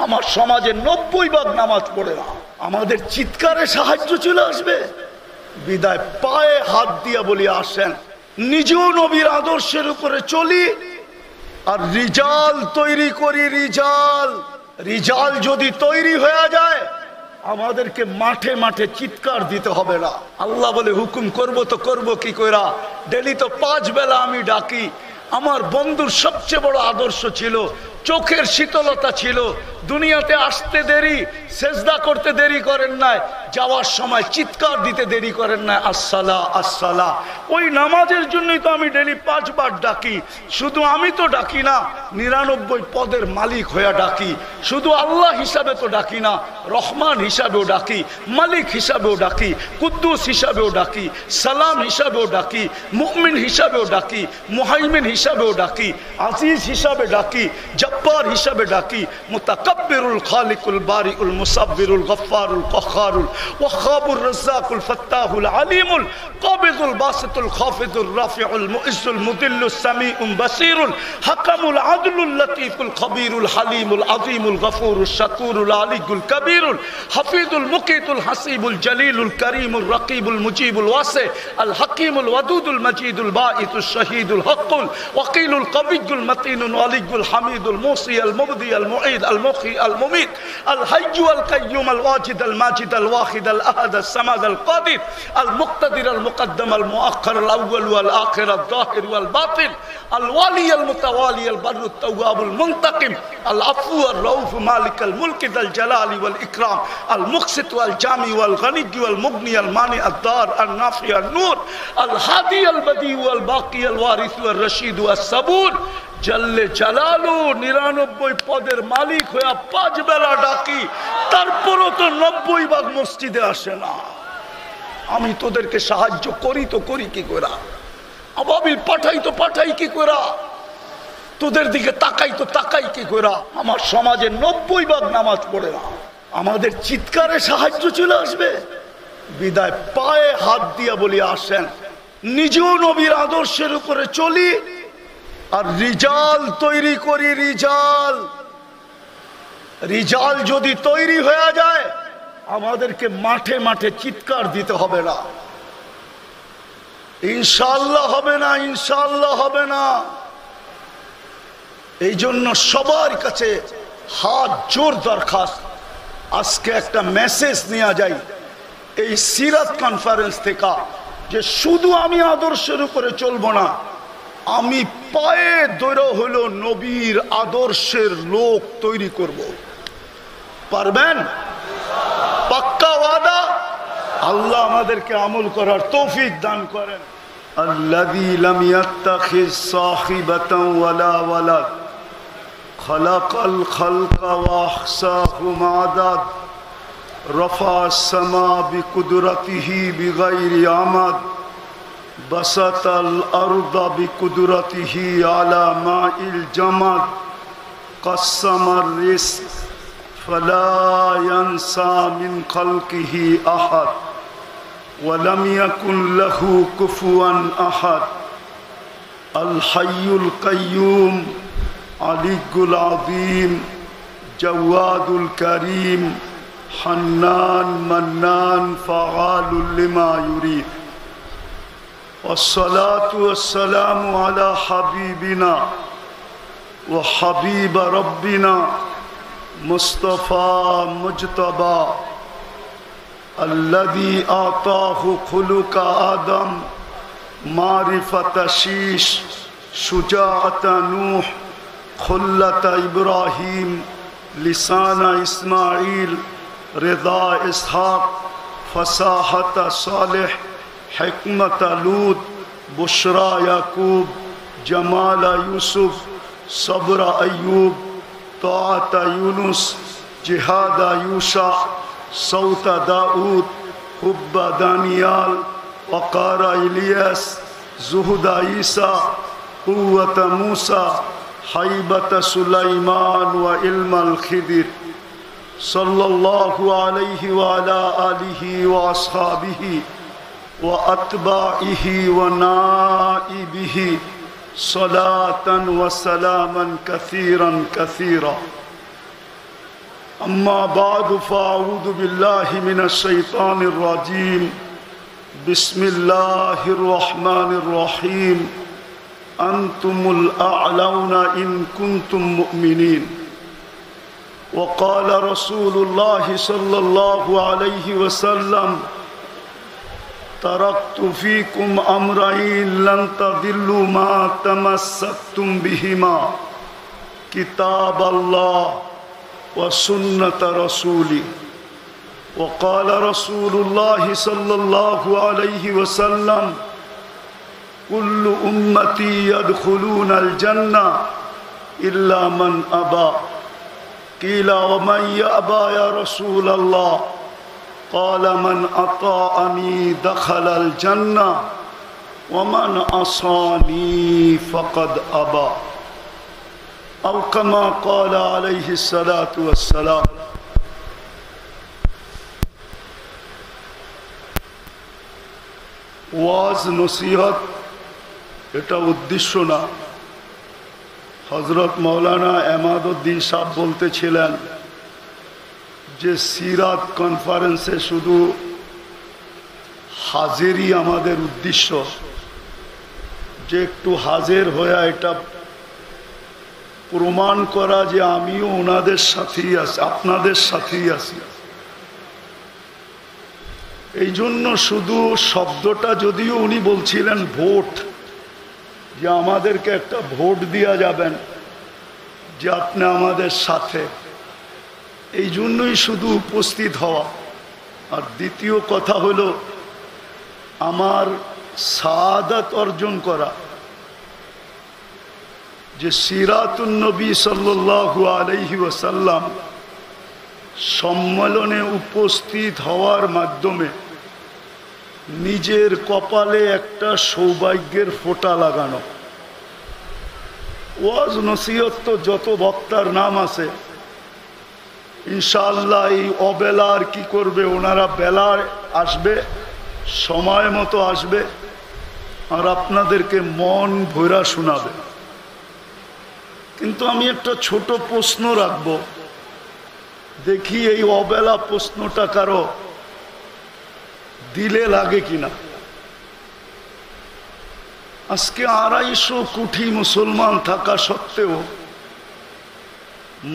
আমার সমাজে 90% নামাজ পড়ে না। আমাদের চিৎকারে সাহায্য চলে আসবে, বিদায় পায়ে হাত দিয়া বলি আসেন নিজেও নবীর আদর্শের উপরে চলি, আর রিজাল তৈরি করি। রিজাল যদি তৈরি হয়ে যায় আমাদেরকে মাঠে মাঠে চিৎকার দিতে হবে না। আল্লাহ বলে হুকুম করব তো করব কি কইরা, ডেলি তো 5 বেলা আমি ডাকি। আমার বন্ধুর সবচেয়ে বড় আদর্শ ছিল চোখের শীতলতা ছিল। দুনিয়াতে আসতে দেরি, সেজদা করতে দেরি করেন নাই, যাওয়ার সময় চিৎকার দিতে দেরি করেন নাই, আসসালা আসসালা। ওই নামাজের জন্যই তো আমি ডেলি 5 বার ডাকি। শুধু আমি তো ডাকি না, 99 পদের মালিক হয়ে ডাকি। শুধু আল্লাহ হিসাবে তো ডাকি না, রহমান হিসাবেও ডাকি, মালিক হিসাবেও ডাকি, কুদ্দুস হিসাবেও ডাকি, সালাম হিসাবেও ডাকি, মুমিন হিসাবেও ডাকি, মুহাইমিন হিসাবেও ডাকি, আজিজ হিসাবে ডাকি, জব্বার হিসাবে ডাকি, মুতাকাব্বিরুল খালিকুল বারিউল মুসাব্বিরুল গফফারুল কখারুল ওয়াহাবুর রাজ্জাকুল ফাত্তাহুল আলিমুল কাবিদুল বাসিতুল খাফিদুর রাফিউল মুইজ্জুল মুদিল্লুস সামিউল বাসিরুল হাকামুল আদলুল লতীফুল খবীরুল হালিমুল আযীমুল গফুরুশ শাকুরুল আলিয়ুল কবীরুল হাফিজুল মুকিতুল হাসিবুল জলিলুল করিমুর রকিবুল মুজিবুল ওয়াসি আল হাকিমুল ওয়াদুদুল মজিদুল বাঈতুশ শহীদুল হকুল ওয়াকিলুল কবিয়ুল মতিনুল ওয়ালিয়ুল হামিদুল মুসি আল মুবদি আল মুঈদ আল মুখি আল মুমিত আল হাইয়্যু আল কাইয়্যুম আল ওয়াজিদ আল মাজিদ আল ওয়াহিদ আল আহাদ আল সামাদ আল কাদির আল মুক্তাদির আল মুকদ্দম আল মুআখ্খার আল আউয়াল ওয়াল আখির আল যাহির ওয়াল বাতিন আল ওয়ালি আল মুতাওয়ালি আল বাররু আত তাওয়াবুল মুনতাকিম আল আফু আর রাউফ মালিক আল মুলক যাল জালালি ওয়াল ইকরাম আল মুকসিত ওয়াল জামি ওয়াল গনি ওয়াল মুগনি আল মানি আদ দার আল নাফি আল নূর আল হাদি আল বদি ওয়াল বাকি আল ওয়ারিস ওয়াল রশিদ ওয়াস সাবুর জল্লে জালালু 99 পদের মালিক হয়ে 5 বেলা ডাকি, তারপরও তো 90 ভাগ মসজিদে আসে না। আমি তোদেরকে সাহায্য করি তো করি কি করে, আবাবিল পাঠাই তো পাঠাই কি করে, তোদের দিকে তাকাই তো তাকাই কি করে। আমার সমাজে 90 ভাগ নামাজ পড়ে না। আমাদের চিৎকারে সাহায্য চলে আসবে, বিদায় পায়ে হাত দিয়া বলি আসেন নিজেও নবীর আদর্শের উপরে চলি, আর রিজাল তৈরি করি। রিজাল যদি তৈরি হয়ে যায় আমাদেরকে মাঠে মাঠে চিৎকার দিতে হবে না। ইনশাআল্লাহ হবে না, ইনশাআল্লাহ হবে না। এই জন্য সবার কাছে হাত জোর দরখাস্ত, আজকে একটা মেসেজ নিয়ে যাই এই সিরাত কনফারেন্স থেকে, যে শুধু আমি আদর্শের উপরে চলবো না, আমি পায়ে দৌড় হলো নবীর আদর্শের লোক তৈরি করব। পারবেন? পাক্কা ওয়াদা? আল্লাহ আমাদেরকে আমল করার তৌফিক দান করেন। আল্লাযী লাম ইয়াত্তাখিজ সাহিবাতান ওয়ালা ওয়ালাদ খালাকাল খালকা ওয়া আহসাহুম আদাদ রাফা আস-সামা বিকুদরাতিহি বিগাইরি আমাদ بسط الأرض بقدرته على ماء الجمد قسم الرزق فلا ينسى من خلقه أحد ولم يكن له كفوا أحد الحي القيوم علي العظيم جواد الكريم حنان منان فعال لما يريد والصلاة والسلام على حبيبنا وحبيب ربنا مصطفى مجتبى الذي أعطاه خلق آدم معرفة شيش شجاعة نوح خلة إبراهيم لسان إسماعيل رضا إسحاق فصاحة صالح حكمة لوط بشرى يعقوب جمال يوسف صبر أيوب طاعة يونس جهاد يوشع صوت داود حب دانيال وقار إلياس زهد عيسى قوة موسى حيبة سليمان وعلم الخضر صلى الله عليه وعلى آله وأصحابه وأتباعه ونائبه صلاة وسلاما كثيرا كثيرا أما بعد فأعوذ بالله من الشيطان الرجيم بسم الله الرحمن الرحيم أنتم الأعلون إن كنتم مؤمنين وقال رسول الله صلى الله عليه وسلم تركت فيكم أمرين لن تضلوا ما تمسكتم بهما كتاب الله وسنة رسولي وقال رسول الله صلى الله عليه وسلم كل أمتي يدخلون الجنة إلا من أبى قيل ومن يأبى يا رسول الله قال من أطاعني دخل الجنة ومن عصاني فقد أبى أو كما قال عليه الصلاة والسلام ওয়াজ নসিহত এটা উদ্দেশ্য না। হযরত মাওলানা এমাদউদ্দিন সাহেব বলতেছিলেন যে সিরাত কনফারেন্সে শুধু হাজিরি আমাদের উদ্দেশ্য, যে একটু হাজির হয়ে এটা প্রমাণ করা যে আমিও ওনাদের সাথেই আছি, আপনাদের সাথেই আছি। এই জন্য শুধু শব্দটা, যদিও উনি বলছিলেন ভোট, যে আমাদেরকে একটা ভোট দেয়া যাবেন যে আপনি আমাদের সাথে, এই জন্যই শুধু উপস্থিত হওয়া। আর দ্বিতীয় কথা হলো আমার সাআদাত অর্জন করা, যে সিরাতুন নবী সাল্লাল্লাহু আলাইহি ওয়াসাল্লাম সম্মেলনে উপস্থিত হওয়ার মাধ্যমে নিজের কপালে একটা সৌভাগ্যের ফোঁটা লাগানো। ওয়াজ নসিহত তো যত বক্তার নাম আছে, ইনশাআল্লাহ এই অবেলার কি করবে, ওনারা বেলায় আসবে, সময় মতো আসবে আর আপনাদেরকে মন ভরা শোনাবে। কিন্তু আমি একটা ছোট প্রশ্ন রাখবো, দেখি এই অবেলা প্রশ্নটা কারো দিলে লাগে কিনা। আজকে 250 কোটি মুসলমান থাকা সত্ত্বেও,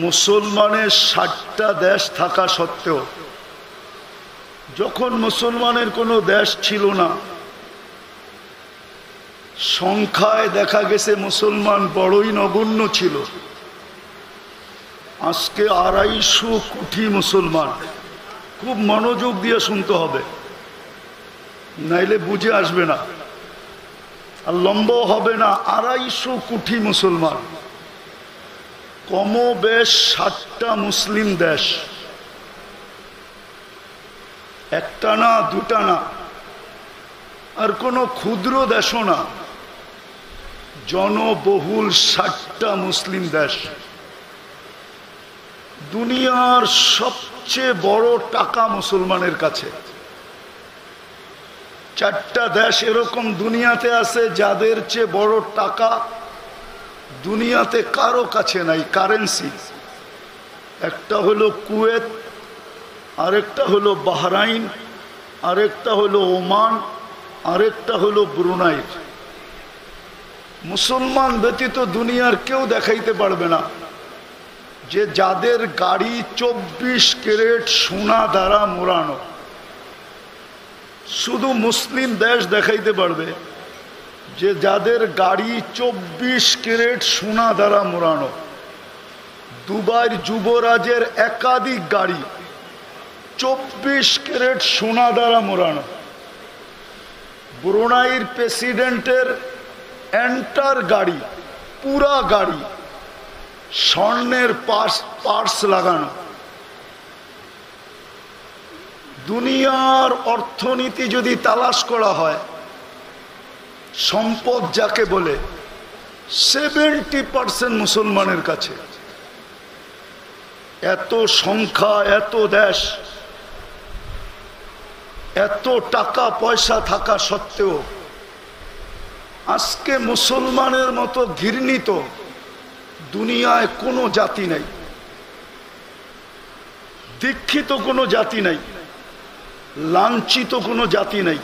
মুসলমানের 60টা দেশ থাকা সত্ত্বেও, যখন মুসলমানের কোনো দেশ ছিল না, সংখ্যায় দেখা গেছে মুসলমান বড়ই নগণ্য ছিল। আজকে 250 কোটি মুসলমান। খুব মনোযোগ দিয়ে শুনতে হবে, নাইলে বুঝে আসবে না আর লম্বা হবে না। 250 কোটি মুসলমান, কমবেশ 60টা মুসলিম দেশ, একটা না দুটা না, আর কোনো ক্ষুদ্র দেশও না, জনবহুল 60টা মুসলিম দেশ। দুনিয়ার সবচেয়ে বড় টাকা মুসলমানের কাছে। 4টা দেশ এরকম দুনিয়াতে আছে যাদের চেয়ে বড় টাকা দুনিয়াতে কারো কাছে নাই, কারেন্সি। একটা হলো কুয়েত, আরেকটা হলো বাহরাইন, আরেকটা হলো ওমান, আরেকটা হলো ব্রুনাই। মুসলমান ব্যতীত দুনিয়ার কেউ দেখাইতে পারবে না যে যাদের গাড়ি 24 ক্যারেট সোনা দ্বারা মোড়ানো। শুধু মুসলিম দেশ দেখাইতে পারবে যে যাদের গাড়ি 24 ক্যারেট সোনা দ্বারা মোড়ানো। দুবাইয়ের যুবরাজের একাধিক গাড়ি 24 ক্যারেট সোনা দ্বারা মোড়ানো। ব্রুনাইয়ের প্রেসিডেন্টের এন্টার গাড়ি, পুরা গাড়ি স্বর্ণের পার্স লাগানো। দুনিয়ার অর্থনীতি যদি তালাশ করা হয়, সম্পদ যাকে বলে 70% মুসলমানের কাছে। এত সংখ্যা, এত দেশ, এত টাকা পয়সা থাকা সত্ত্বেও আজকে মুসলমানের মতো ঘৃণিত দুনিয়ায় কোনো জাতি নেই। দীক্ষিত কোনো জাতি নাই, লাঞ্ছিত কোনো জাতি নাই,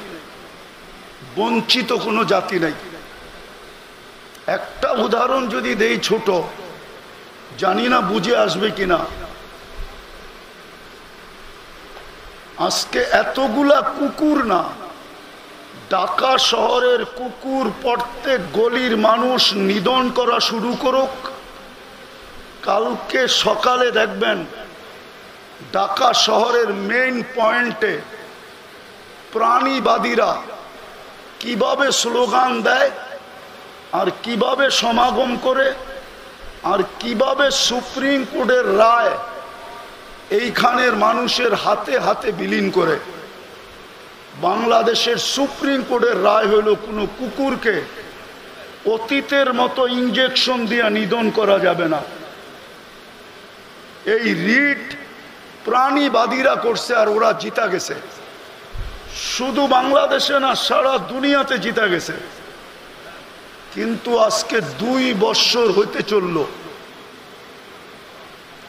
বঞ্চিত কোনো জাতি নাই। একটা উদাহরণ যদি দেই ছোট, জানি না বুঝে আসবে কিনা। আজকে এতগুলা কুকুর না, ঢাকা শহরের কুকুর প্রত্যেক গলির মানুষ নিধন করা শুরু করুক, কালকে সকালে দেখবেন ঢাকা শহরের মেইন পয়েন্টে প্রাণীবাদীরা কিভাবে স্লোগান দেয়, আর কিভাবে সমাগম করে, আর কিভাবে সুপ্রিম কোর্টের রায় এইখানের মানুষের হাতে হাতে বিলীন করে। বাংলাদেশের সুপ্রিম কোর্টের রায় হইল কোনো কুকুরকে অতীতের মতো ইঞ্জেকশন দিয়ে নিধন করা যাবে না। এই রিট প্রাণীবাদীরা করছে, আর ওরা জিতা গেছে। শুধু বাংলাদেশে না, সারা দুনিয়াতে জিতা গেছে। কিন্তু আজকে 2 বছর হইতে চলল,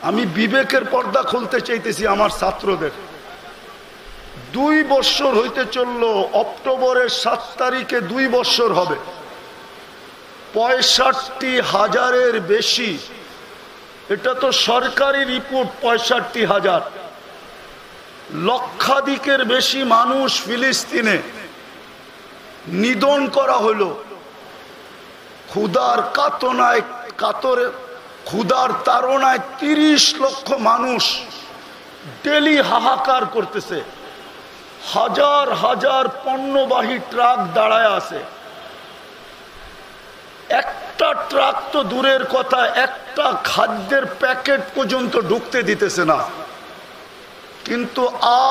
আমি বিবেকের পর্দা খুলতে চাইতেছি আমার ছাত্রদের। 2 বছর হইতে চলল, অক্টোবরের 7 তারিখে 2 বছর হবে। 65,000-এর বেশি, এটা তো সরকারি রিপোর্ট, 65,000, লক্ষাধিকের বেশি মানুষ ফিলিস্তিনে নিধন করা হলো। ক্ষুধার ক্ষুধার তাড়নায় 30 লক্ষ মানুষ ডেলি হাহাকার করতেছে। হাজার হাজার পণ্যবাহী ট্রাক দাঁড়ায় আছে। একটা ট্রাক তো দূরের কথা, একটা খাদ্যের প্যাকেট পর্যন্ত ঢুকতে দিতেছে না। কিন্তু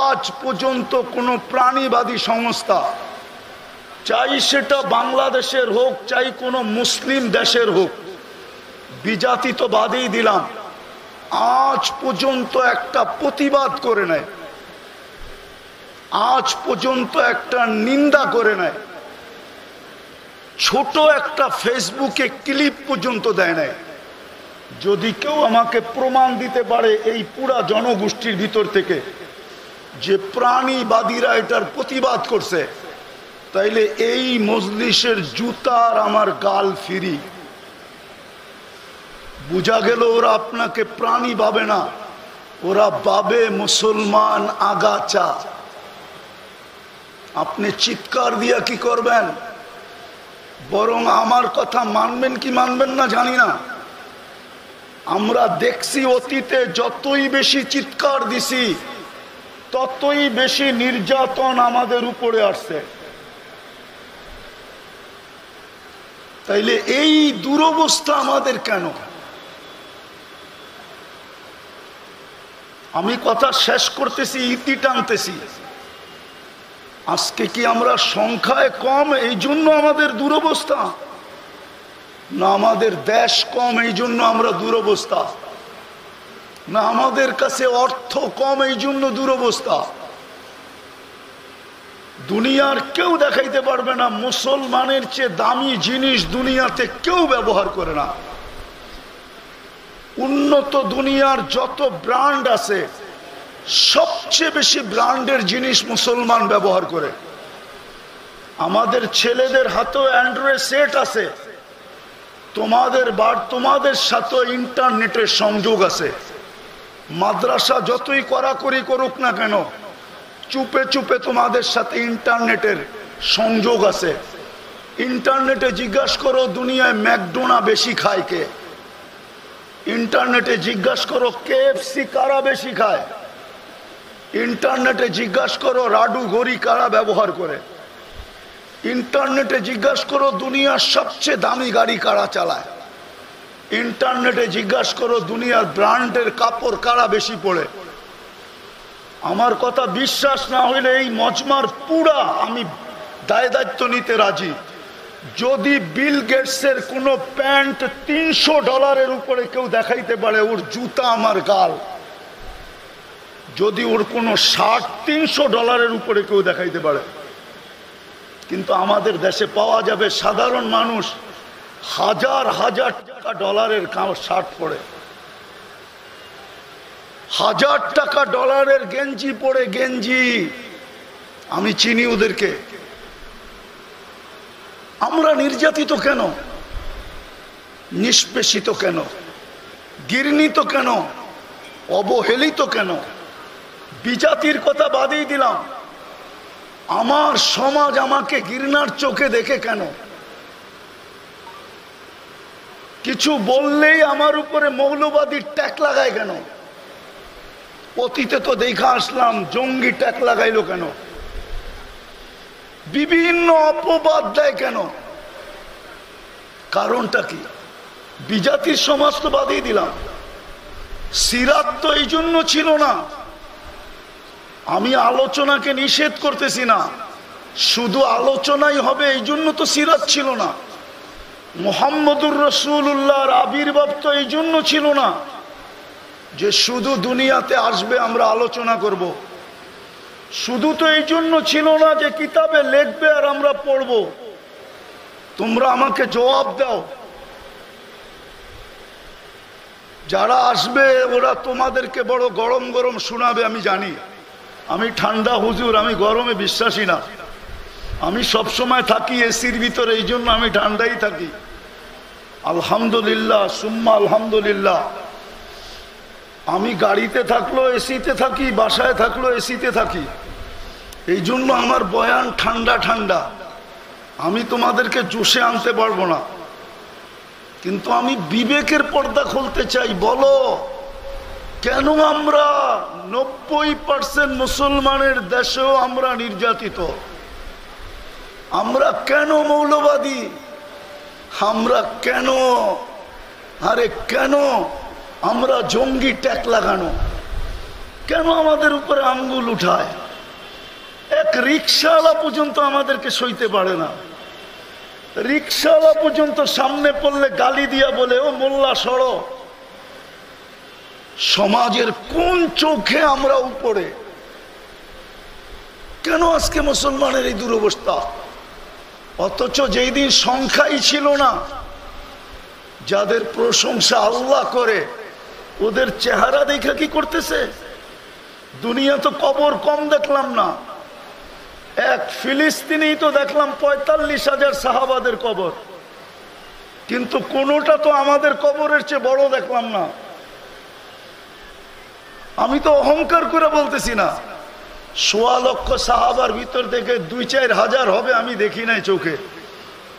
আজ পর্যন্ত কোনো প্রাণীবাদী সংস্থা, চাই সেটা বাংলাদেশের হোক, চাই কোনো মুসলিম দেশের হোক, বিজাতি তো বাদেই দিলাম, আজ পর্যন্ত একটা প্রতিবাদ করে নেয়, আজ পর্যন্ত একটা নিন্দা করে নেয়, ছোট একটা ফেসবুকে ক্লিপ পর্যন্ত দেয় নাই। যদি কেউ আমাকে প্রমাণ দিতে পারে এই পুরা জনগোষ্ঠীর ভিতর থেকে যে প্রাণীবাদীরা এটার প্রতিবাদ করছে, তাইলে এই মজলিসের জুতার আমার গাল ফিরি। বুঝা গেল ওরা আপনাকে প্রাণী ভাবে না, ওরা ভাবে মুসলমান আগাছা। আপনি চিৎকার দিয়া কি করবেন? বরং আমার কথা মানবেন কি মানবেন না জানি না। আমরা দেখছি অতীতে যতই বেশি চিৎকার দিছি, ততই বেশি নির্যাতন আমাদের উপরে আসছে। তাইলে এই দুরবস্থা আমাদের কেন? আমি কথা শেষ করতেছি, ইতি টানতেছি। আজকে কি আমরা সংখ্যায় কম এই জন্য আমাদের দুরবস্থা, না আমাদের দেশ কম এই জন্য আমরা দুরবস্থা, না আমাদের কাছে অর্থ কম এই জন্য দুরবস্থা? দুনিয়ার কেউ দেখাইতে পারবে না মুসলমানের চেয়ে দামি জিনিস দুনিয়াতে কেউ ব্যবহার করে না। উন্নত দুনিয়ার যত ব্র্যান্ড আছে, সবচেয়ে বেশি ব্র্যান্ডের জিনিস মুসলমান ব্যবহার করে। আমাদের ছেলেদের হাতেও অ্যান্ড্রয়েড সেট আছে, তোমাদের সাথে ইন্টারনেটের সংযোগ আছে। মাদ্রাসা যতই কড়াকড়ি করুক না কেন, চুপে চুপে তোমাদের সাথে ইন্টারনেটের সংযোগ আছে। ইন্টারনেটে জিজ্ঞাসা করো দুনিয়ায় ম্যাকডোনা বেশি খায় কে? ইন্টারনেটে জিজ্ঞাসা করো কেএফসি কারা বেশি খায়? ইন্টারনেটে জিজ্ঞাসা করো রাডু ঘড়ি কারা ব্যবহার করে? ইন্টারনেটে জিজ্ঞাসা করো দুনিয়ার সবচেয়ে দামি গাড়ি কারা চালায়? ইন্টারনেটে জিজ্ঞাসা করো দুনিয়ার ব্র্যান্ডের কাপড় কারা বেশি পড়ে? আমার কথা বিশ্বাস না হইলে এই মজমার পুরা আমি দায় দায়িত্ব নিতে রাজি। যদি বিল গেটসের কোনো প্যান্ট $300 উপরে কেউ দেখাইতে পারে, ওর জুতা আমার গাল। যদি ওর কোনো শার্ট $300 উপরে কেউ দেখাইতে পারে, কিন্তু আমাদের দেশে পাওয়া যাবে সাধারণ মানুষ হাজার হাজার টাকা ডলারের শার্ট পরে। 1000 টাকা ডলারের গেঞ্জি পরে, গেঞ্জি, আমি চিনি ওদেরকে। আমরা নির্যাতিত কেন, নিষ্পেষিত কেন, ঘৃণিত কেন, অবহেলিত কেন? বিজাতির কথা বাদেই দিলাম, আমার সমাজ আমাকে ঘৃণার চোখে দেখে কেন? কিছু বললেই আমার উপরে মৌলবাদীর ট্যাগ লাগায় কেন? অতীতে তো দেখা আসলাম জঙ্গি ট্যাগ লাগাইলো কেন? বিভিন্ন অপবাদ দেয় কেন? কারণটা কি? বিজাতির সমাজ তো বাদেই দিলাম, সিরাত তো এই জন্য ছিল না। আমি আলোচনাকে নিষেধ করতেছি না, শুধু আলোচনাই হবে এই জন্য তো সিরাত ছিল না। মুহাম্মদুর রাসূলুল্লাহর আবির্ভাব তো এই জন্য ছিল না যে শুধু দুনিয়াতে আসবে আমরা আলোচনা করব। শুধু তো এই জন্য ছিল না যে কিতাবে লিখবে আর আমরা পড়ব। তোমরা আমাকে জবাব দাও, যারা আসবে ওরা তোমাদেরকে বড় গরম গরম শোনাবে, আমি জানি। আমি ঠান্ডা হুজুর, আমি গরমে বিশ্বাসী না। আমি সব সময় থাকি এসির ভিতরে, এই জন্য আমি ঠান্ডাই থাকি। আলহামদুলিল্লাহ, সুম্মা আলহামদুলিল্লাহ। আমি গাড়িতে থাকলো এসিতে থাকি, বাসায় থাকলো এসিতে থাকি, এই জন্য আমার বয়ান ঠান্ডা ঠান্ডা। আমি তোমাদেরকে জোশে আনতে পারবো না, কিন্তু আমি বিবেকের পর্দা খুলতে চাই। বলো, কেন আমরা 90% মুসলমানের দেশেও আমরা নির্যাতিত? আমরা কেন মৌলবাদী? আমরা কেন, আরে কেন আমরা জঙ্গি ট্যাগ লাগানো? কেন আমাদের উপরে আঙ্গুল উঠায়? এক রিক্সাওয়ালা পর্যন্ত আমাদেরকে সইতে পারে না। রিক্সাওয়ালা পর্যন্ত সামনে পড়লে গালি দিয়া বলে, ও মোল্লা সরো। সমাজের কোন চোখে আমরা উপরে? কেন আজকে মুসলমানের এই দুরবস্থা? অথচ যেই দিন সংখ্যাই ছিল না, যাদের প্রশংসা আল্লাহ করে, ওদের চেহারা দেখা কি করতেছে? দুনিয়া তো কবর কম দেখলাম না। এক ফিলিস্তিনি তো দেখলাম 45,000 সাহাবাদের কবর, কিন্তু কোনোটা তো আমাদের কবরের চেয়ে বড় দেখলাম না। আমি তো অহংকার করে বলতেছি না, 1.25 লক্ষ সাহাবার ভিতর থেকে 2-4 হাজার হবে আমি দেখি নাই চোখে।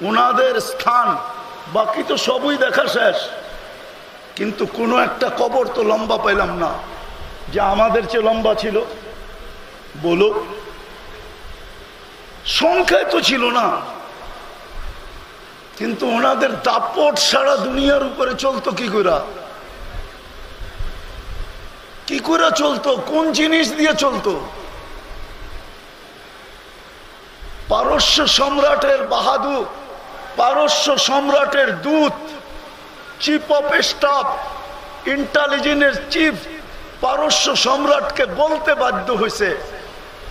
ওনাদের স্থান বাকি তো সবই দেখা শেষ, কিন্তু কোনো একটা কবর তো লম্বা পাইলাম না যে আমাদের চেয়ে লম্বা ছিল। বলো, সংখ্যায় তো ছিল না, কিন্তু ওনাদের দাপট সারা দুনিয়ার উপরে চলতো কি করে? কি করে চলতো? কোন জিনিস দিয়ে চলতো? পারস্য সম্রাটের বাহাদুর, পারস্য সম্রাটের দূত, chief of staff, intelligence chief পারস্য সম্রাটকে বলতে বাধ্য হয়েছে,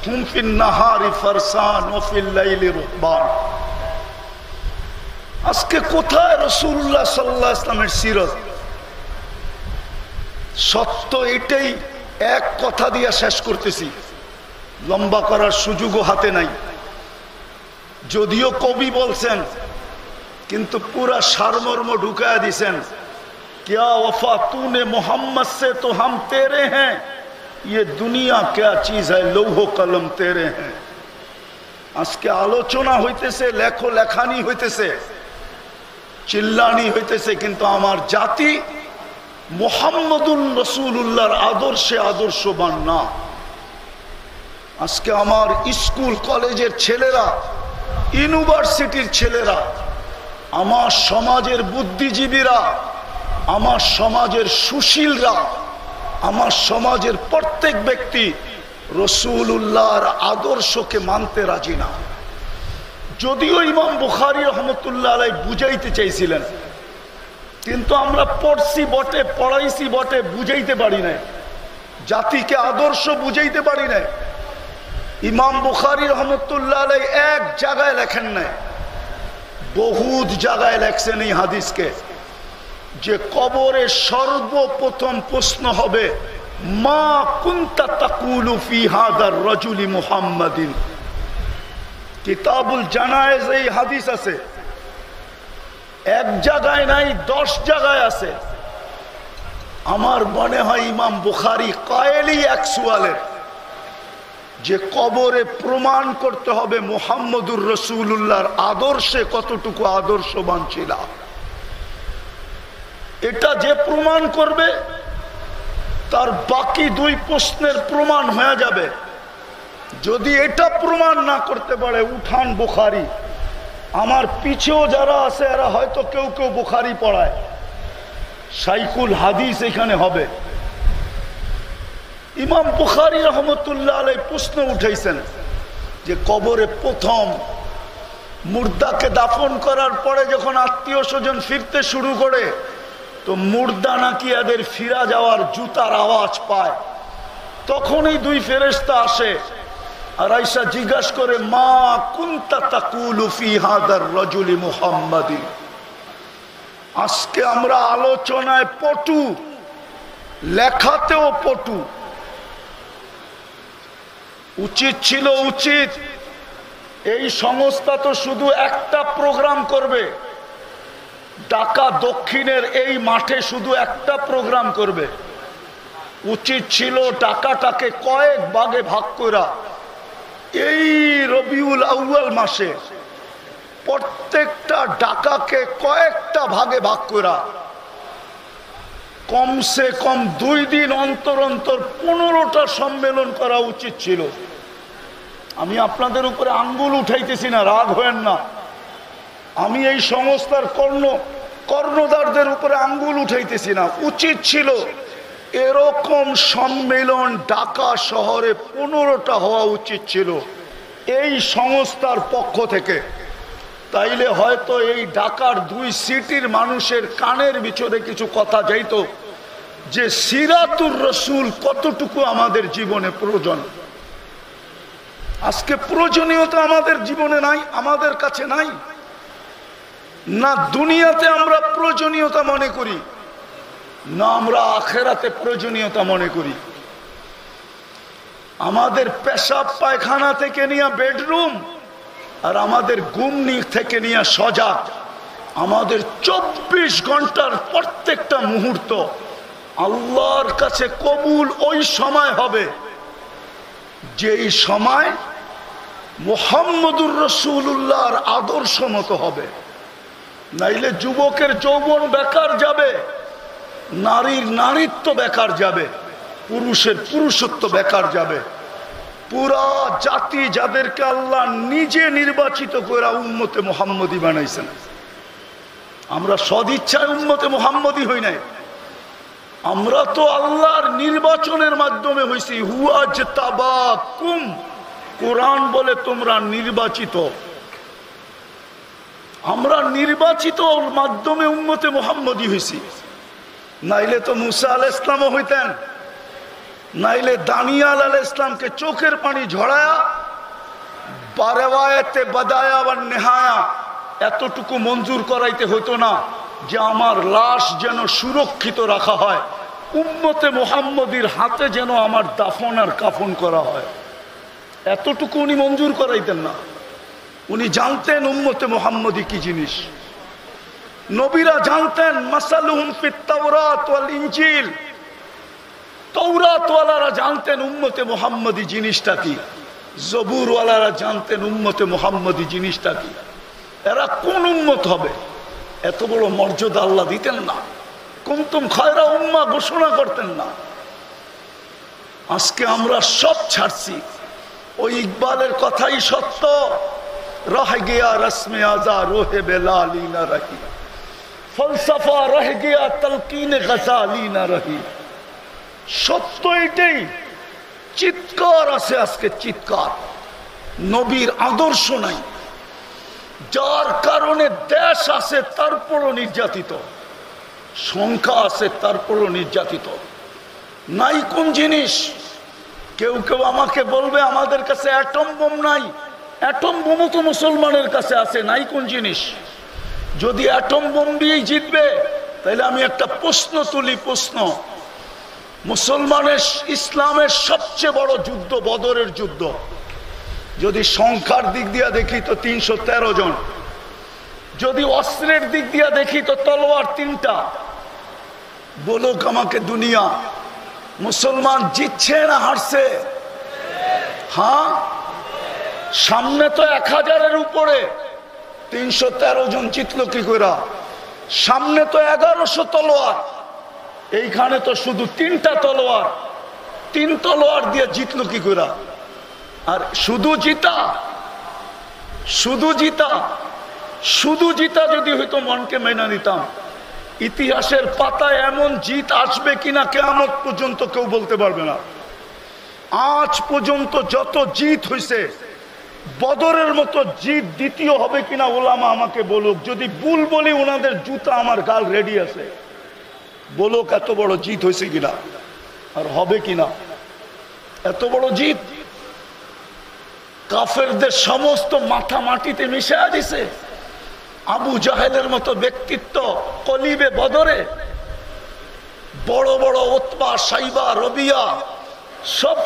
হুম ফিন নাহারি ফারসান ওয়া ফিল লাইলি রুহবান। আজকে কোথায় রাসূলুল্লাহ সাল্লাল্লাহু আলাইহি ওয়াসাল্লামের সিরত? সত্য এটাই, এক কথা দিয়ে শেষ করতেছি, লম্বা করার সুযোগও হাতে নাই। যদিও কবি বলছেন, কিন্তু পুরা সারমর্ম ঢুকায়া দিছেন। क्या वफा तूने मोहम्मद से तो हम तेरे हैं, ये दुनिया क्या चीज है, लौह कलम तेरे हैं। আজকে আলোচনা হইতেছে, লেখো লেখানি হইতেছে, চিল্লানি হইতেছে, কিন্তু আমার জাতি মুহাম্মদুর রাসূলুল্লাহর আদর্শে আদর্শবান না। আজকে আমার স্কুল কলেজের ছেলেরা, ইউনিভার্সিটির ছেলেরা, আমার সমাজের বুদ্ধিজীবীরা, আমার সমাজের সুশীলরা, আমার সমাজের প্রত্যেক ব্যক্তি রাসূলুল্লাহর আদর্শকে মানতে রাজি না। যদিও ইমাম বুখারী রহমতুল্লাহ আলাইহি বুঝাইতে চাইছিলেন, কিন্তু আমরা পড়ছি বটে, পড়াইছি বটে, বুঝাইতে পারি নাই, জাতিকে আদর্শ বুঝাইতে পারি নাই। ইমাম বুখারী রহমতুল্লাহ আলাইহি এক জায়গায় লেখেন নাই, বহুত জায়গায় লেখছেন এই হাদিসকে, যে কবরে সর্বপ্রথম প্রশ্ন হবে মা কুনতা তাকুলু ফি হাদার রাজুলি মুহাম্মাদিন। কিতাবুল জানায়েজ এই হাদিস আছে, এক জায়গায় নাই 10 জায়গায় আছে। আমার মনে হয় ইমাম বুখারী কায়েলি এক সুয়ালের, যে কবরে প্রমাণ করতে হবে মুহাম্মদুর রাসূলুল্লাহর আদর্শে কতটুকু আদর্শবান ছিল। এটা যে প্রমাণ করবে তার বাকি 2 প্রশ্নের প্রমাণ হয়ে যাবে। যদি এটা প্রমাণ না করতে পারে, উঠান বুখারী। আমার পিছেও যারা আছে এরা হয়তো কেউ কেউ বুখারী পড়ায়, শাইখুল হাদিস এখানে হবে। ইমাম বুখারী রহমতুল্লাহ আলাইহি প্রশ্ন উঠাইছেন যে কবরে প্রথম মুর্দাকে দাফন করার পরে যখন আত্মীয় স্বজন ফিরতে শুরু করে, তো মুর্দা নাকি এদের ফিরা যাওয়ার জুতার আওয়াজ পায়। তখনই 2 ফেরেশতা আসে আর আয়েশা জিজ্ঞাসা করে, মা কুনতা তাকুলু ফি হাদার রাজুলি মুহাম্মাদি। আজকে আমরা আলোচনায় পটু, লেখাতেও পটু। উচিত ছিল, এই সংস্থা তো শুধু একটা প্রোগ্রাম করবে, ঢাকা দক্ষিণের এই মাঠে শুধু একটা প্রোগ্রাম করবে। উচিত ছিল ঢাকাটাকে কয়েক ভাগে ভাগ করা। এই রবিউল আউয়াল মাসে প্রত্যেকটা ঢাকাকে কয়েকটা ভাগে ভাগ করা, কমসে কম 2 দিন অন্তর অন্তর 15টা সম্মেলন করা উচিত ছিল। আমি আপনাদের উপরে আঙ্গুল উঠাইতেছি না, রাগ হয়েন না। আমি এই সংস্থার কর্ণধারদের উপরে আঙ্গুল উঠাইতেছি না। উচিত ছিল এরকম সম্মেলন ঢাকা শহরে 15টা হওয়া উচিত ছিল এই সংস্থার পক্ষ থেকে। তাইলে হয়তো এই ঢাকার 2 সিটির মানুষের কানের ভিতরে কিছু কথা যাইতো যে সিরাতুর রাসূল কতটুকু আমাদের জীবনে প্রয়োজন। আজকে প্রয়োজনীয়তা আমাদের জীবনে নাই, আমাদের কাছে নাই। না দুনিয়াতে আমরা প্রয়োজনীয়তা মনে করি, না আমরা আখেরাতে প্রয়োজনীয়তা মনে করি। আমাদের পেশাব পায়খানা থেকে নিয়ে বেডরুম, আর আমাদের ঘুম থেকে নিয়ে সজাগ, আমাদের 24 ঘন্টার প্রত্যেকটা মুহূর্ত আল্লাহর কাছে কবুল ওই সময় হবে যেই সময় মুহাম্মদুর রাসূলুল্লাহর আদর্শ মতো হবে। নাইলে যুবকের যৌবন বেকার যাবে, নারীর নারীত্ব বেকার যাবে, পুরুষের পুরুষত্ব বেকার যাবে। পুরা জাতি যাদেরকে আল্লাহ নিজে নির্বাচিত করে উম্মতে মুহাম্মদী বানাইছেন, আমরা সদিচ্ছায় উম্মতে মুহাম্মদী হই নাই, আমরা তো আল্লাহর নির্বাচনের মাধ্যমে হইছি। হুয়াজতাবাকুম, কোরআন বলে তোমরা নির্বাচিত। আমরা নির্বাচিত মাধ্যমে উম্মতে মুহাম্মদী হইছি। নাইলে তো মুসা আলাইহিস সালামও হইতেন, নাইলে দানিয়াল আলাইহিস সালামকে চোখের পানি ঝরায়া বারেওয়ায়েতে বাদায়া ওয়া নেহায়া এতটুকু মঞ্জুর করাইতে হইতো না যে আমার লাশ যেন সুরক্ষিত রাখা হয়, উম্মতে মুহাম্মদীর হাতে যেন আমার দাফন আর কাফন করা হয়। এতটুকু উনি মঞ্জুর করাইতেন না। উনি জানতেন উম্মতে মুহাম্মদী কি জিনিস। নবীরা জানতেন মাসালুহুম ফিত তাওরাত ওয়াল ইনজিল, তৌরাতওয়ালারা জানতেন উম্মতে মুহাম্মদী জিনিসটা কি, জবুরওয়ালারা জানতেন উম্মতে মুহাম্মদী জিনিসটা কি। এরা কোন উম্মত হবে এত বড় মর্যাদা আল্লাহ দিতেন না। কুনতুম খায়রা উম্মাহ ঘোষণা করতেন না। আজকে আমরা সব ছাড়ছি। ওই ইকবালের কথাই সত্য, রহ গিয়া রসমে আজা রোহে বেলালি না রহি, ফলসফা রহ গিয়া তলকিন গজালি না রহি। সত্য এটাই। চিৎকার আছে আজকে, চিৎকার। নবীর আদর্শ নাই, যার কারণে দেশ আছে তারপরও নির্যাতিত, সংখ্যা আছে তারপরও নির্যাতিত। নাই কোন জিনিস? কেউ কেউ আমাকে বলবে আমাদের কাছে অ্যাটম বোম নাই। অ্যাটম বোমও তো মুসলমানের কাছে আছে, নাই কোন জিনিস? যদি অ্যাটম বোম দিয়েই জিতবে, তাহলে আমি একটা প্রশ্ন তুলি। প্রশ্ন, মুসলমানের ইসলামের সবচেয়ে বড় যুদ্ধ বদরের যুদ্ধ। যদি সংখ্যার দিক দিয়ে দেখি তো 313 জন, যদি অস্ত্রের দিক দিয়ে দেখি তো তলোয়ার 3টা। বলুক আমাকে দুনিয়া, মুসলমান জিতছে না হারছে? হ্যাঁ, সামনে তো 1000-এর উপরে, 313 জন জিতলো কি করে? সামনে তো 1100 তলোয়ার, এইখানে তো শুধু 3টা তলোয়ার। 3 তলোয়ার দিয়ে জিতলো কি করে? আর শুধু জিতা, শুধু জিতা, শুধু জিতা যদি হয়তো মনকে মেনে নিতাম, ইতিহাসের পাতায় এমন জিত আসবে কিনা কিয়ামত পর্যন্ত কেউ বলতে পারবে না। আজ পর্যন্ত যত জিত হয়েছে, বদরের মতো জিত দ্বিতীয় হবে কিনা ওলামা আমাকে বলুক। যদি ভুল বলি ওনাদের জুতা আমার গাল রেডি আছে। বলুক এত বড় জিত হয়েছে কিনা আর হবে কিনা। এত বড় জিত, কাফেরদের সমস্ত মাথা মাটিতে মিশিয়ে দিছে। আবু জাহেলের মতো ব্যক্তিত্ব কলিবে বদরে, বড় বড় উতবা, সাইবা, রবিয়া সব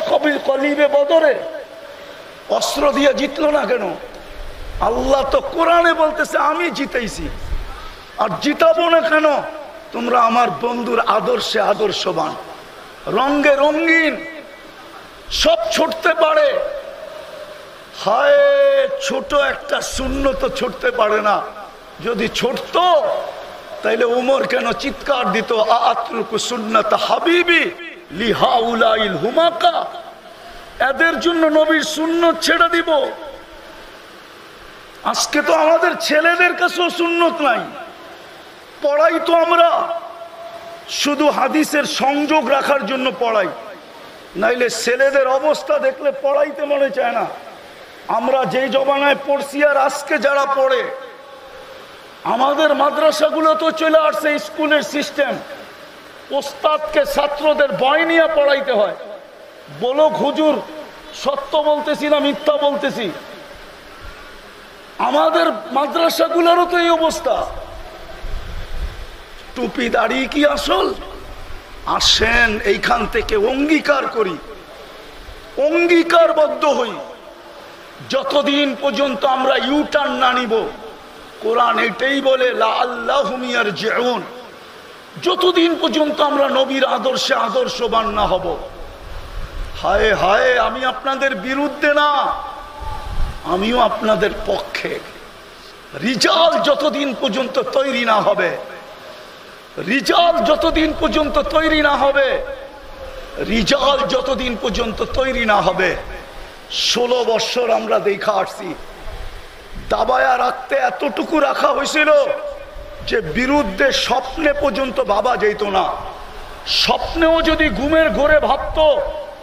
কলিবে বদরে। অস্ত্র দিয়ে জিতলো না কেন? আল্লাহ তো কোরআনে বলতেছে আমি জিতেছি। আর জিতাবো না কেন? তোমরা আমার বন্ধুর আদর্শে আদর্শবান, রঙে রঙিন, সব ছুটতে পারে। হায়, ছোট একটা শূন্য তো ছুটতে পারে না। যদি ছুটতো তাইলে উমর কেন চিৎকার দিত, আতরুকু সুন্নাত হাবিবি লিহাউলাইল হুমাকা, এদের জন্য নবীর সুন্নত ছেড়ে দিব। আজকে তো আমাদের ছেলেদের কাছেও সুন্নত নাই। পড়াই তো আমরা শুধু হাদিসের সংযোগ রাখার জন্য পড়াই, নাইলে ছেলেদের অবস্থা দেখলে পড়াইতে মনে চায় না। আমরা যেই জমানায় পড়ছি আর আজকে যারা পড়ে, আমাদের মাদ্রাসাগুলো তো চলে আসছে স্কুলের সিস্টেম। ওস্তাদকে ছাত্রদের ভয় নিয়ে পড়াইতে হয়। বলো হুজুর সত্য বলতেছি না মিথ্যা বলতেছি? আমাদের মাদ্রাসাগুলোরও তো এই অবস্থা। টুপি দাড়ি কি আসল? আসেন এইখান থেকে অঙ্গীকার করি, অঙ্গীকারবদ্ধ হই। যতদিন পর্যন্ত আমরা ইউটার্ন না নিব, কোরআন এটাই বলে লাআল্লাহুম ইয়ারজিউন, যতদিন পর্যন্ত আমরা নবীর আদর্শে আদর্শবান না হব। হায় হায়, আমি আপনাদের বিরুদ্ধে না, আমিও আপনাদের পক্ষে। রিজাল যতদিন পর্যন্ত তৈরি না হবে, রিজাল যতদিন পর্যন্ত তৈরি না হবে, রিজাল যতদিন পর্যন্ত তৈরি না হবে। 16 বছর আমরা দেখা আসছি, দাবায়া রাখতে এতটুকু রাখা হয়েছিল যে বিরুদ্ধে স্বপ্নে পর্যন্ত ভাবা যেত না। স্বপ্নেও যদি ঘুমের ঘোরে ভাবতো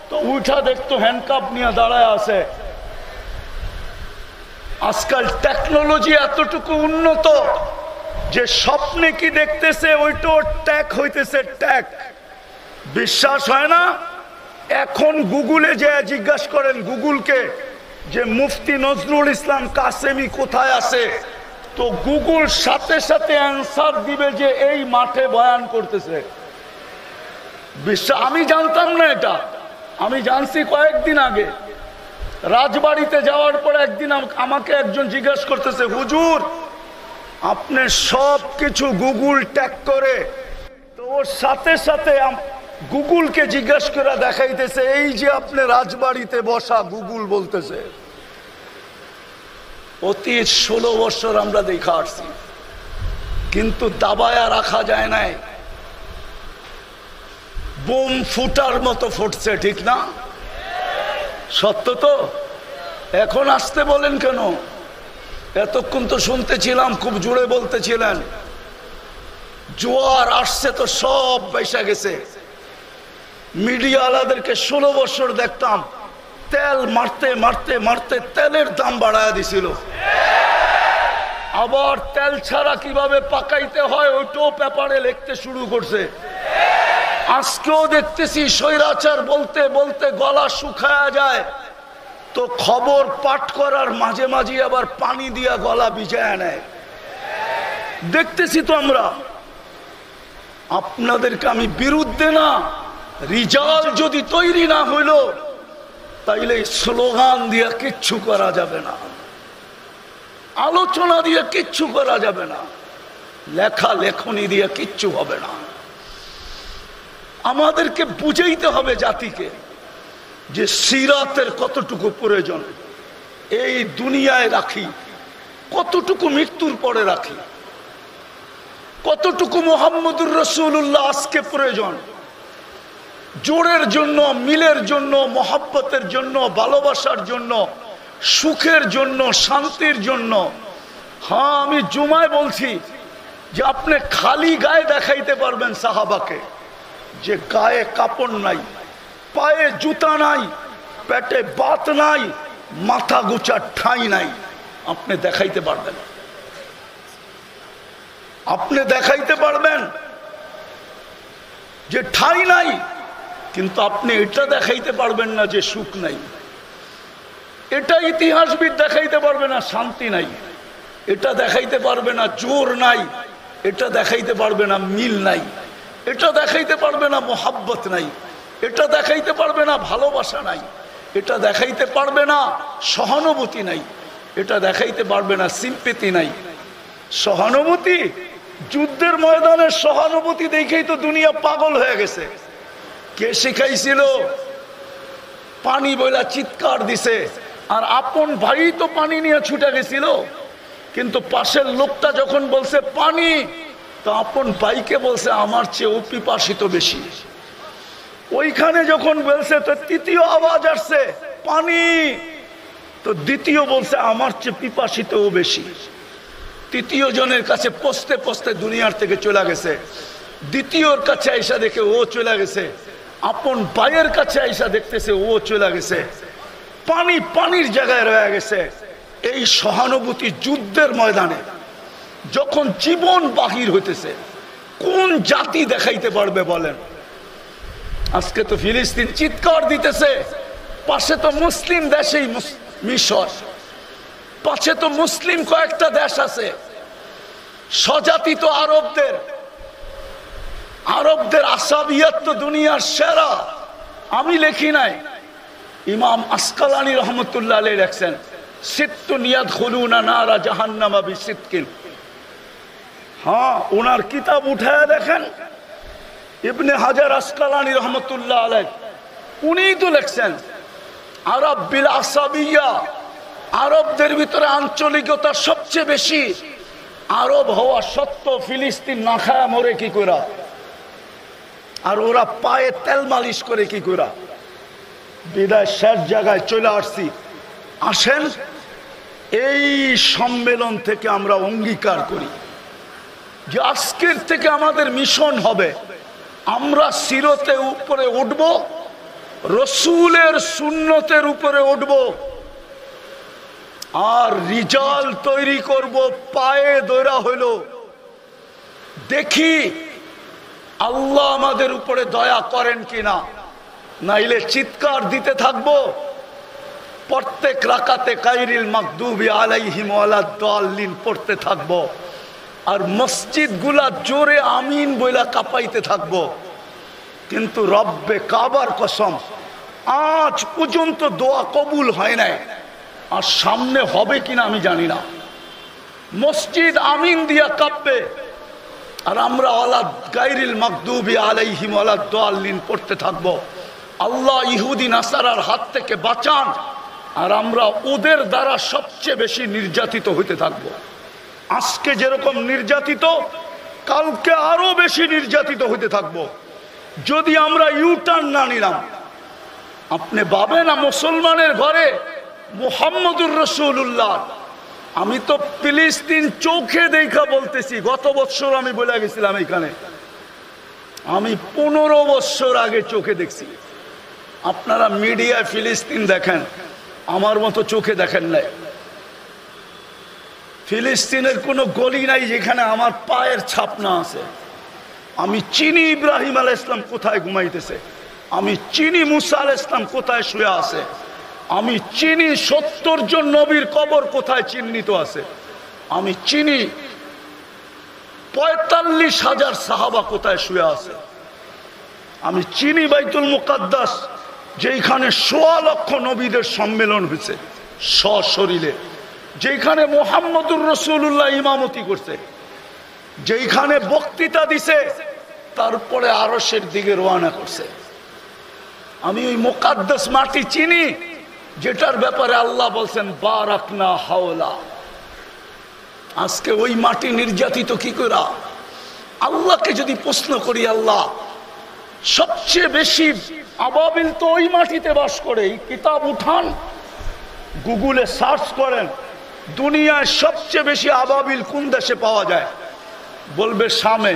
তো উঠা দেখতো হ্যান্ডকাপ নিয়ে দাঁড়ায় আছে। আজকাল টেকনোলজি এতটুকু উন্নত যে স্বপ্নে কি দেখতেছে ওইটাও ট্যাগ হইতেছে, ট্যাগ। বিশ্বাস হয় না? এখন গুগলে যে জিজ্ঞাসা করেন গুগলকে যে মুফতি নজরুল ইসলাম কাসেমি কোথায় আছে, তো গুগল সাথে সাথে অ্যান্সার দিবে যে এই মাঠে বয়ান করতেছে। বিশ্বাস? আমি জানতাম না এটা, আমি জানছি কয়েকদিন আগে। রাজবাড়িতে যাওয়ার পর একদিন আমাকে একজন জিজ্ঞাসা করতেছে, হুজুর আপনি সব কিছু গুগল ট্যাগ করে, তো ওর সাথে সাথে গুগলকে জিজ্ঞাসা করে দেখাইতেছে এই যে আপনি রাজবাড়িতে বসা, গুগল বলতেছে। অতীত 16 বছর আমরা দেখা আসছি, কিন্তু দাবায়া রাখা যায় নাই। বোম ফুটার মতো ফুটছে, ঠিক না? সত্য তো? এখন আসতে বলেন কেন? এতক্ষণ তো শুনতেছিলাম খুব জোরে বলতেছিলেন। জোয়ার আসছে তো সব পয়সা গেছে। মিডিয়া আলাদেরকে 16 বছর দেখতাম তেল মারতে মারতে মারতে তেলের দাম বাড়ায় দিছিল। আবার তেল ছাড়া কিভাবে পাকাইতে হয় ওইটাও পেপারে লিখতে শুরু করছে। আজকেও দেখতেছি স্বৈরাচার বলতে বলতে গলা শুকায়া যায়, তো খবর পাঠ করার মাঝে মাঝে আবার পানি দিয়া গলা ভিজায় নেয়। দেখতেছি তো আমরা। আপনাদেরকে আমি বিরুদ্ধে না, রিজাল যদি তৈরি না হইল তাইলে স্লোগান দিয়ে কিচ্ছু করা যাবে না, আলোচনা দিয়ে কিচ্ছু করা যাবে না, লেখা লেখনি দিয়ে কিচ্ছু হবে না। আমাদেরকে বুঝাইতে হবে জাতিকে যে সিরাতের কতটুকু প্রয়োজন, এই দুনিয়ায় রাখি কতটুকু মৃত্যুর পরে রাখি, কতটুকু মুহাম্মদুর রাসূলুল্লাহ আজকে প্রয়োজন, জোরের জন্য, মিলের জন্য, মহব্বতের জন্য, ভালোবাসার জন্য, সুখের জন্য, শান্তির জন্য। হ্যাঁ, আমি জুমায় বলছি যে আপনি খালি গায়ে দেখাইতে পারবেন সাহাবাকে যে গায়ে কাপড় নাই, পায়ে জুতা নাই, পেটে বাত নাই, মাথা গোছার ঠাঁই নাই, আপনি দেখাইতে পারবেন, আপনি দেখাইতে পারবেন যে ঠাঁই নাই, কিন্তু আপনি এটা দেখাইতে পারবেন না যে সুখ নাই। এটা ইতিহাসবিদ দেখাইতে পারবে না শান্তি নাই, এটা দেখাইতে পারবে না জোর নাই, এটা দেখাইতে পারবে না মিল নাই, এটা দেখাইতে পারবে না মোহাব্বত নাই, এটা দেখাইতে পারবে না ভালোবাসা নাই, এটা দেখাইতে পারবে না সহানুভূতি নাই, এটা দেখাইতে পারবে না সিম্পেথি নাই। সহানুভূতি, যুদ্ধের ময়দানের সহানুভূতি দেখেই তো দুনিয়া পাগল হয়ে গেছে। কে শিখাইছিল? পানি বইলা চিৎকার দিছে, আর আপন ভাই তো পানি নিয়ে ছুটে গেছিল, কিন্তু পাশের লোকটা যখন বলছে পানি, তো আপন ভাইকে বলছে আমার চেয়ে পিপাসিত বেশি। ওইখানে যখন বলছে তো তৃতীয় আওয়াজ আসছে পানি, তো দ্বিতীয় বলছে আমার চেয়ে পিপাসিতও বেশি। তৃতীয় জনের কাছে পৌঁছতে পৌঁছতে দুনিয়ার থেকে চলে গেছে, দ্বিতীয়র কাছে আইসা দেখে ও চলে গেছে, আপন ভাইয়ের কাছে আইসা দেখতেছে ও চলে গেছে, পানি পানির জায়গায় রয়ে গেছে। এই সহানুভূতি যুদ্ধের ময়দানে যখন জীবন বাহির হইতেছে, কোন জাতি দেখাইতে পারবে বলেন? আজকে তো ফিলিস্তিন চিৎকার দিতেছে, পাশে তো মুসলিম দেশেই মিশর, পাশে তো মুসলিম কয়েকটা দেশ আছে, স্বজাতি তো আরবদের, আরবদের আসাবিয়াত তো দুনিয়ার সেরা। আমি লেখি নাই, ইমাম আসকালানি রহমতুল্লাহ আলাইহি লেখছেন সিত্তুন ইয়াদখুলুনা নারা জাহান্নামা বিসিতকিন। হ্যাঁ, ওনার কিতাব উঠায় দেখেন, ইবনে হাজার আসকালানি রহমতুল্লাহ আলাইহি উনিই তো লেখছেন আরব বিল আসাবিয়া, আরবদের ভিতরে আঞ্চলিকতা সবচেয়ে বেশি। আরব হওয়া সত্ত্বেও ফিলিস্তিন না খায়া মরে কি করে, আর ওরা পায়ে তেল মালিশ করে কি করে। বিদায় শেষ জায়গায় চলে আসছি। আসেন এই সম্মেলন থেকে আমরা অঙ্গীকার করি যে আজকের থেকে আমাদের মিশন হবে, আমরা সিরতে উপরে উঠব, রসুলের সুন্নতের উপরে উঠব, আর রিজাল তৈরি করব পায়ে দৈরা হইল। দেখি আল্লাহ আমাদের উপরে দয়া করেন কিনা, নাইলে চিৎকার দিতে থাকবো, প্রত্যেক রাকাতে গায়রিল মাগদুবি আলাইহিম ওয়ালাদ-দাল্লিন পড়তে থাকবো, আর মসজিদ গুলা জোরে আমিন বইলা কাঁপাইতে থাকবো। কিন্তু রব্বে কাবার কসম, আজ পর্যন্ত দোয়া কবুল হয় নাই, আর সামনে হবে কিনা আমি জানি না। মসজিদ আমিন দিয়া কাঁপবে, আর আমরা ওয়ালাদ গায়রিল মাগদুবি আলাইহিম ওয়ালাদ-দাল্লিন পড়তে থাকবো। আল্লাহ ইহুদি নাসারার হাত থেকে বাঁচান, আর আমরা ওদের দ্বারা সবচেয়ে বেশি নির্যাতিত হইতে থাকবো। আজকে যেরকম নির্যাতিত, কালকে আরো বেশি নির্যাতিত হইতে থাকবো যদি আমরা ইউটার্ন না নিলাম। আপনি ভাবেন না মুসলমানের ঘরে মুহাম্মদুর রাসূলুল্লাহ, আমি তো ফিলিস্তিন চোখে দেখা বলতেছি। গত বছর আমি বলে গেছিলাম এখানে, আমি 15 বছর আগে চোখে দেখছি। আপনারা মিডিয়ায় ফিলিস্তিন দেখেন, আমার মতো চোখে দেখেন নাই। ফিলিস্তিনের কোনো গলি নাই যেখানে আমার পায়ের ছাপ না আছে। আমি চিনি ইব্রাহিম আলাইহিস সালাম কোথায় ঘুমাইতেছে, আমি চিনি মুসা আলাইহিস সালাম কোথায় শুয়ে আছে, আমি চিনি 70 জন নবীর কবর কোথায় চিহ্নিত আছে, আমি চিনি 45,000 সাহাবা কোথায় শুয়ে আছে। আমি চিনি বাইতুল মুকাদ্দাস, যেখানে ১৬ লক্ষ নবীদের সম্মেলন হয়েছে সশরীরে, যেখানে মুহাম্মদুর রাসূলুল্লাহ ইমামতি করছে, যেখানে বক্তৃতা দিছে, তারপরে আরশের দিকে রওনা করছে। আমি ওই মুকাদ্দাস মাটি চিনি, যেটার ব্যাপারে আল্লাহ বলছেন বারাকনা হাওলা। আজকে ওই মাটি নির্যাতিত কি করে? আল্লাহকে যদি প্রশ্ন করি, আল্লাহ সবচেয়ে বেশি আবাবিল তো ওই মাটিতে বাস করে, কিতাব উঠান, গুগলে সার্চ করেন, দুনিয়ায় সবচেয়ে বেশি আবাবিল কোন দেশে পাওয়া যায়? বলবে শামে।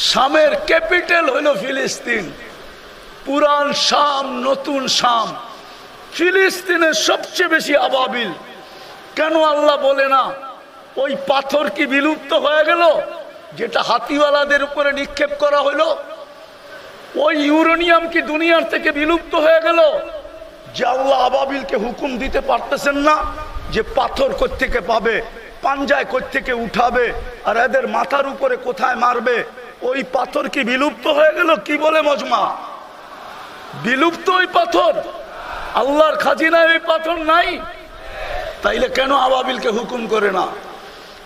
শামের ক্যাপিটাল হইল ফিলিস্তিন। পুরান শাম, নতুন শাম, ফিলিস্তিনের সবচেয়ে বেশি আবাবিল। কেন আল্লাহ বলে না ওই পাথর কি বিলুপ্ত হয়ে গেল যেটা হাতিওয়ালাদের উপরে নিক্ষেপ করা হলো? ওই ইউরেনিয়াম কি দুনিয়ার থেকে বিলুপ্ত হয়ে গেল? যে আল্লাহ আবাবিলকে হুকুম দিতে পারতেছেন না যে পাথর কোত্থেকে পাবে, পাঞ্জায় কোত্থেকে উঠাবে, আর এদের মাথার উপরে কোথায় মারবে? ওই পাথর কি বিলুপ্ত হয়ে গেল? কি বলে মজমা? বিলুপ্ত ওই পাথর? আল্লাহর খাজিনায় ওই পাথর নাই? তাইলে কেন আবাবিলকে হুকুম করে না?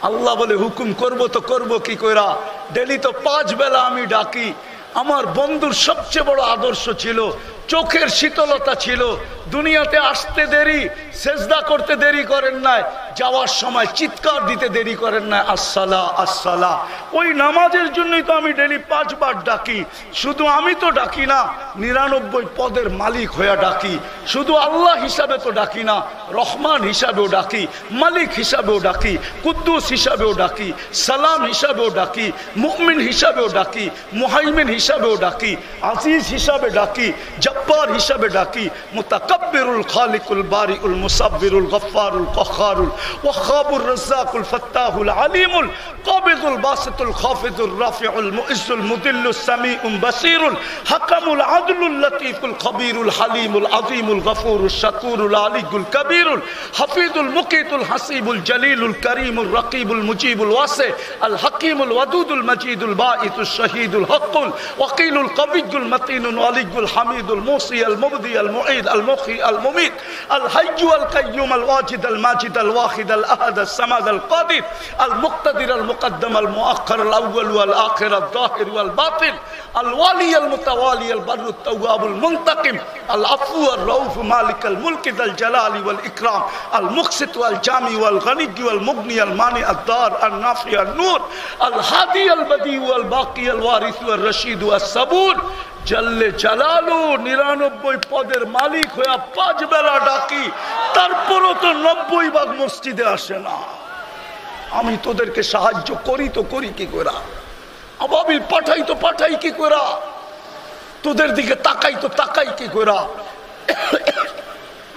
আল্লাহ বলে হুকুম করব তো করব কি কইরা? ডেলি তো 5 বেলা আমি ডাকি। আমার বন্ধুর সবচেয়ে বড় আদর্শ ছিল চোখের শীতলতা ছিল। দুনিয়াতে আসতে দেরি, সেজদা করতে দেরি করেন নাই, যাওয়ার সময় চিৎকার দিতে দেরি করেন নাই, আসসালা আসসালা। ওই নামাজের জন্যই তো আমি ডেলি 5 বার ডাকি। শুধু আমি তো ডাকি না, 99 পদের মালিক হয়ে ডাকি। শুধু আল্লাহ হিসাবে তো ডাকি না, রহমান হিসাবেও ডাকি, মালিক হিসাবেও ডাকি, কুদ্দুস হিসাবেও ডাকি, সালাম হিসাবেও ডাকি, মুমিন হিসাবেও ডাকি, মুহাইমিন হিসাবেও ডাকি, আজিজ হিসাবে ডাকি, জব্বার হিসাবে ডাকি, মুতাকাব্বিরুল খালিকুল বারিউল মুসাব্বিরুল গফফারুল কখারুল ওয়াহাবুর রাজ্জাকুল ফাত্তাহুল আলিমুল কাবিদুল বাসিতুল খাফিদুর রাফিউল মুইজ্জুল মুদিল্লুস সামিউল বাসিরুল হাকামুল আদলুল লতীফুল খবীরুল হালিমুল আযীমুল গফুরুশ শাকুরুল আলিয়ুল কবীরুল হাফিজুল মুকিতুল হাসিবুল জলিলুল করিমুল রকিবুল মুজিবুল ওয়াসি আল হাকিমুল ওয়াদুদুল মজিদুল বাঈতুশ শহীদুল হকুল ওয়াকিলুল কবিয়ুল মতিনুল ওয়ালিয়ুল হামিদুল মুসি আল মুবদি আল মুঈদ আল মুখি আল মুমিত আল হাইয়্যু আল কাইয়্যুম আল ওয়াজিদ আল মাজিদ আল ওয়াহিদ আল আহাদ আল সামাদ আল কাদির আল মুক্তাদির আল মুকদ্দম আল মুআক্খার আল আউয়াল ওয়াল আখির আল যাহির ওয়াল বাতিন আল ওয়ালি আল মুতাওয়ালি আল বাররুত তাওয়াবুল মুনতাকিম আল আফু আর রাউফ মালিক আল মুলক যাল জালালি ওয়াল ইকরাম আল মুকসিত ওয়াল জামি ওয়াল গনি ওয়াল মুগনি আল মানি আদ দার আল নাফি আল নূর আল হাদি আল বদি ওয়াল বাকি আল ওয়ারিস ওয়াল রশিদ ওয়াস সাবুর জাল্লে জালালু 99 পদের মালিক হয়ে 5 বেলা ডাকি, তারপরও তো 90 ভাগ মসজিদে আসে না। আমি তোদেরকে সাহায্য করি তো করি কি করে? আবাবিল পাঠাই তো পাঠাই কি করে? তোদের দিকে তাকাই তো তাকাই কি করে?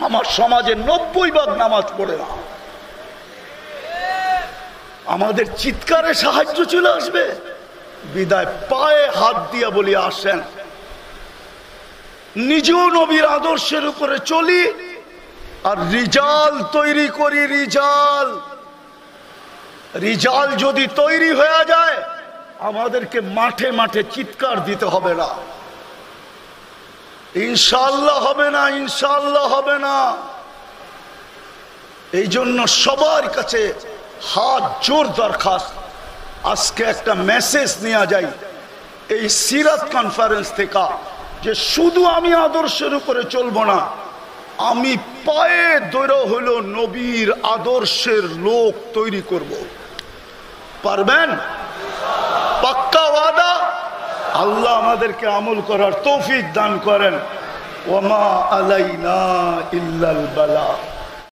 আমার সমাজে 90 ভাগ নামাজ পড়ে না। আমাদের চিৎকারে সাহায্য চলে আসবে, বিদায় পায়ে হাত দিয়া বলি আসেন। নিজেও নবীর আদর্শের উপরে চলি, আর রিজাল তৈরি করি। রিজাল যদি তৈরি হয়ে যায়, আমাদেরকে মাঠে মাঠে চিৎকার দিতে হবে না। ইনশাআল্লাহ হবে না, ইনশাআল্লাহ হবে না। এই জন্য সবার কাছে হাত জোর দরখাস্ত, আজকে একটা মেসেজ নেওয়া যায় এই সিরাত কনফারেন্স থেকে, যে শুধু আমি আদর্শের উপরে চলবো না, আমি পায়ে ধরে হলো নবীর আদর্শের লোক তৈরি করব। পারবেন? পাক্কা ওয়াদা? আল্লাহ আমাদেরকে আমল করার তৌফিক দান করেন। ওয়া মা আলাইনা ইল্লাল বালাগ।